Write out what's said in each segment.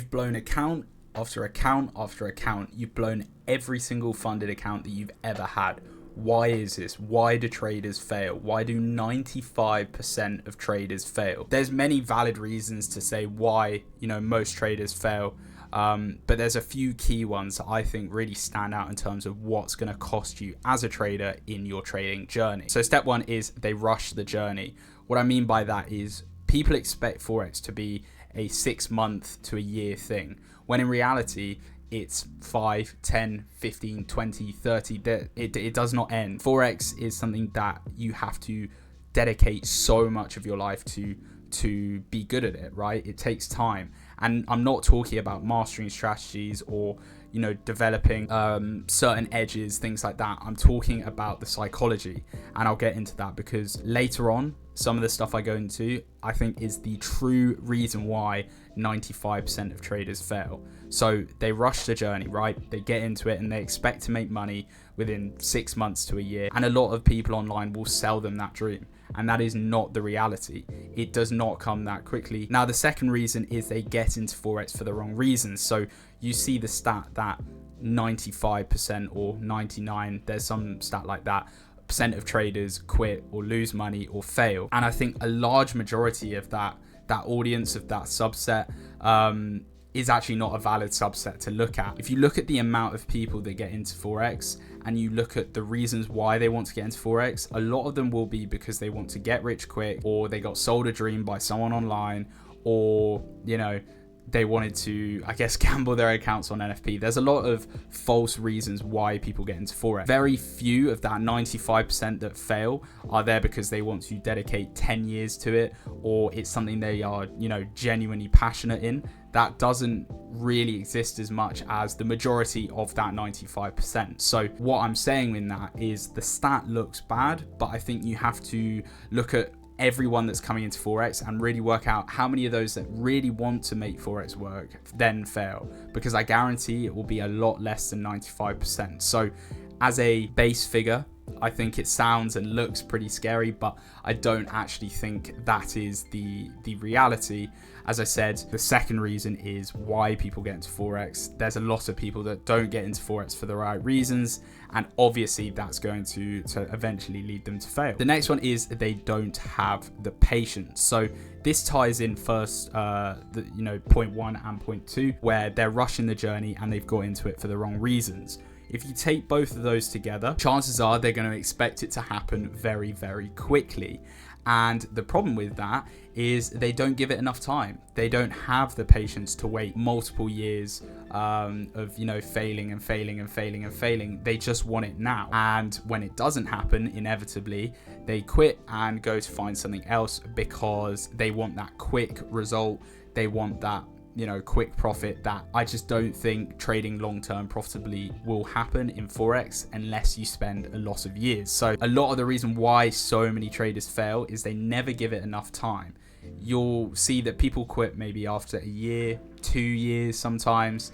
You've blown account after account after account. You've blown every single funded account that you've ever had. Why is this? Why do traders fail? Why do 95% of traders fail? There's many valid reasons to say why, most traders fail. But there's a few key ones that I think really stand out in terms of what's going to cost you as a trader in your trading journey. So step one is they rush the journey. What I mean by that is people expect Forex to be a 6 month to a year thing, when in reality, it's 5, 10, 15, 20, 30. It does not end. Forex is something that you have to dedicate so much of your life to be good at it, right? It takes time. And I'm not talking about mastering strategies or, developing certain edges, things like that. I'm talking about the psychology. And I'll get into that because later on, some of the stuff I go into, I think is the true reason why 95% of traders fail. So they rush the journey, right? They get into it and they expect to make money within 6 months to a year. And a lot of people online will sell them that dream. And that is not the reality. It does not come that quickly. Now, the second reason is they get into Forex for the wrong reasons. So you see the stat that 95% or 99, there's some stat like that, percent of traders quit or lose money or fail. And I think a large majority of that audience, of that subset, is actually not a valid subset to look at. If you look at the amount of people that get into Forex and you look at the reasons why they want to get into Forex, a lot of them will be because they want to get rich quick, or they got sold a dream by someone online, or, they wanted to, gamble their accounts on NFP. There's a lot of false reasons why people get into Forex. Very few of that 95% that fail are there because they want to dedicate 10 years to it, or it's something they are, genuinely passionate in. That doesn't really exist as much as the majority of that 95%. So what I'm saying in that is the stat looks bad, but I think you have to look at everyone that's coming into Forex and really work out how many of those that really want to make Forex work then fail, because I guarantee it will be a lot less than 95%. So as a base figure, I think it sounds and looks pretty scary, but I don't actually think that is the reality. As I said, the second reason is why people get into Forex. There's a lot of people that don't get into Forex for the right reasons, and obviously that's going to eventually lead them to fail. The next one is they don't have the patience. So this ties in first, point 1 and point 2, where they're rushing the journey and they've got into it for the wrong reasons. If you take both of those together, chances are they're going to expect it to happen very, very quickly. And the problem with that is they don't give it enough time. They don't have the patience to wait multiple years of failing and failing and failing and failing. They just want it now. And when it doesn't happen, inevitably, they quit and go to find something else because they want that quick result. They want that quick profit. That I just don't think trading long-term profitably will happen in Forex unless you spend a lot of years. So a lot of the reason why so many traders fail is they never give it enough time. You'll see that people quit maybe after a year, 2 years sometimes,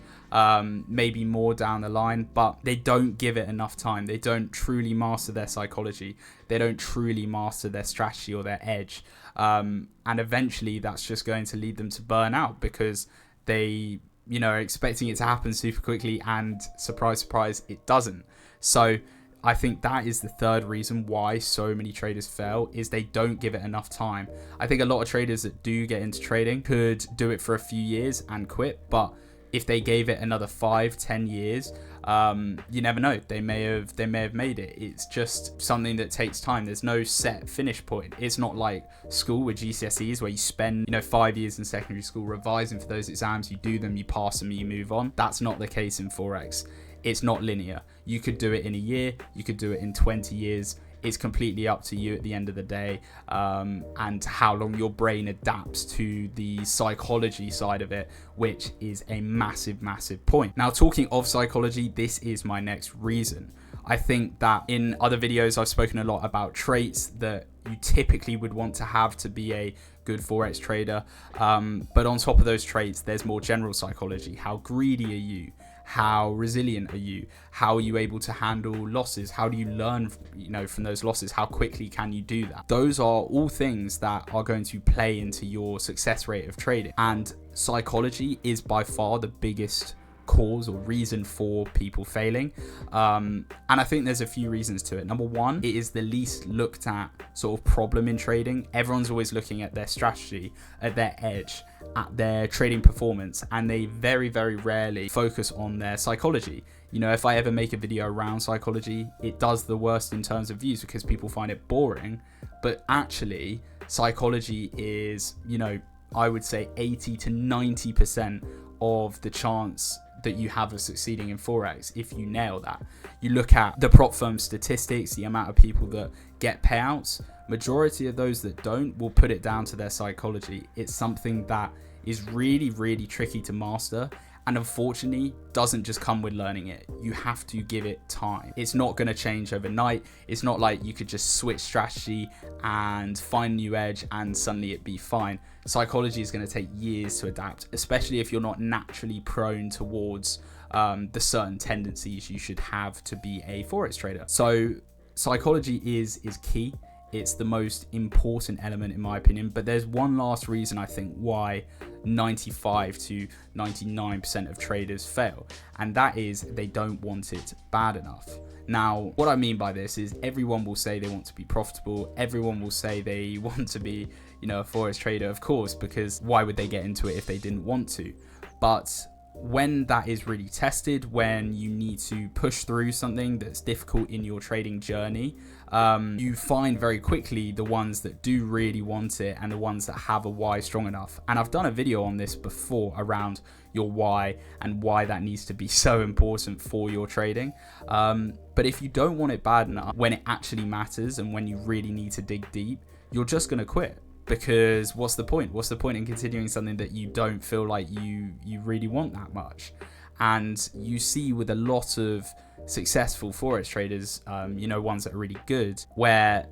maybe more down the line, but they don't give it enough time. They don't truly master their psychology. They don't truly master their strategy or their edge. And eventually that's just going to lead them to burn out because they, are expecting it to happen super quickly, and surprise, surprise, it doesn't. So I think that is the third reason why so many traders fail, is they don't give it enough time. I think a lot of traders that do get into trading could do it for a few years and quit, but if they gave it another 5-10 years, you never know, they may have made it. It's just something that takes time. There's no set finish point. It's not like school with GCSEs where you spend 5 years in secondary school revising for those exams, you do them, you pass them, you move on. That's not the case in Forex. It's not linear. You could do it in a year, you could do it in 20 years. It's completely up to you at the end of the day, and how long your brain adapts to the psychology side of it, which is a massive, massive point. Now, talking of psychology, this is my next reason. I think that in other videos, I've spoken a lot about traits that you typically would want to have to be a good Forex trader. But on top of those traits, there's more general psychology. How greedy are you? How resilient are you? How are you able to handle losses? How do you learn, from those losses? How quickly can you do that? Those are all things that are going to play into your success rate of trading. And psychology is by far the biggest cause or reason for people failing, and I think there's a few reasons to it. Number one, it is the least looked at sort of problem in trading. Everyone's always looking at their strategy, at their edge, at their trading performance, and they very, very rarely focus on their psychology. If I ever make a video around psychology, it does the worst in terms of views because people find it boring. But actually, psychology is, I would say 80 to 90% of the chance that you have of succeeding in Forex if you nail that. You look at the prop firm statistics, the amount of people that get payouts, majority of those that don't will put it down to their psychology. It's something that is really, really tricky to master, and unfortunately doesn't just come with learning it. You have to give it time. It's not going to change overnight. It's not like you could just switch strategy and find a new edge and suddenly it be fine. Psychology is going to take years to adapt, especially if you're not naturally prone towards the certain tendencies you should have to be a Forex trader. So psychology is key. It's the most important element in my opinion. But there's one last reason I think why 95 to 99% of traders fail, and that is they don't want it bad enough. Now, what I mean by this is everyone will say they want to be profitable. Everyone will say they want to be, a Forex trader, of course, because why would they get into it if they didn't want to? But when that is really tested, when you need to push through something that's difficult in your trading journey, you find very quickly the ones that do really want it and the ones that have a why strong enough. And I've done a video on this before around your why and why that needs to be so important for your trading. But if you don't want it bad enough when it actually matters and when you really need to dig deep, you're just going to quit. Because what's the point? What's the point in continuing something that you don't feel like you really want that much? And you see with a lot of successful Forex traders, ones that are really good, where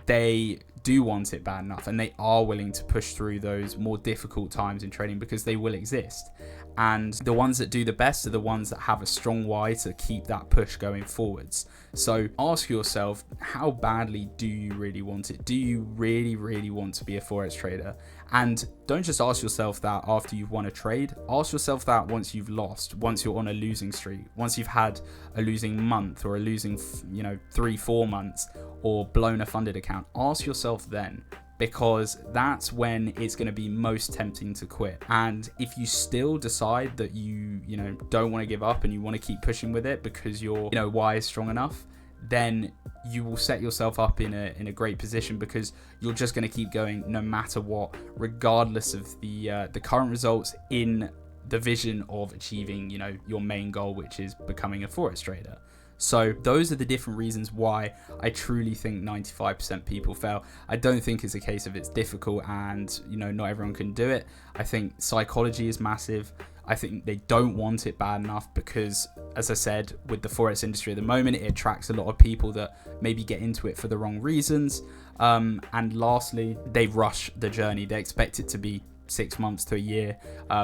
they do want it bad enough and they are willing to push through those more difficult times in trading because they will exist. And the ones that do the best are the ones that have a strong why to keep that push going forwards. So ask yourself, how badly do you really want it? Do you really, really want to be a Forex trader? And don't just ask yourself that after you've won a trade. Ask yourself that once you've lost, once you're on a losing streak, once you've had a losing month or a losing, 3-4 months, or blown a funded account. Ask yourself then, because that's when it's going to be most tempting to quit. And if you still decide that you don't want to give up and you want to keep pushing with it because your why is strong enough, then you will set yourself up in a great position, because you're just going to keep going no matter what, regardless of the current results in the vision of achieving your main goal, which is becoming a Forex trader. So those are the different reasons why I truly think 95% people fail. I don't think it's a case of it's difficult and not everyone can do it. I think psychology is massive. I think they don't want it bad enough because, as I said, with the Forex industry at the moment, it attracts a lot of people that maybe get into it for the wrong reasons. And lastly, they rush the journey. They expect it to be 6 months to a year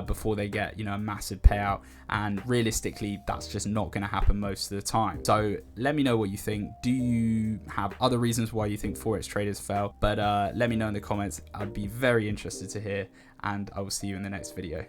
before they get a massive payout, and realistically that's just not going to happen most of the time. So let me know what you think. Do you have other reasons why you think Forex traders fail? But let me know in the comments. I'd be very interested to hear, and I will see you in the next video.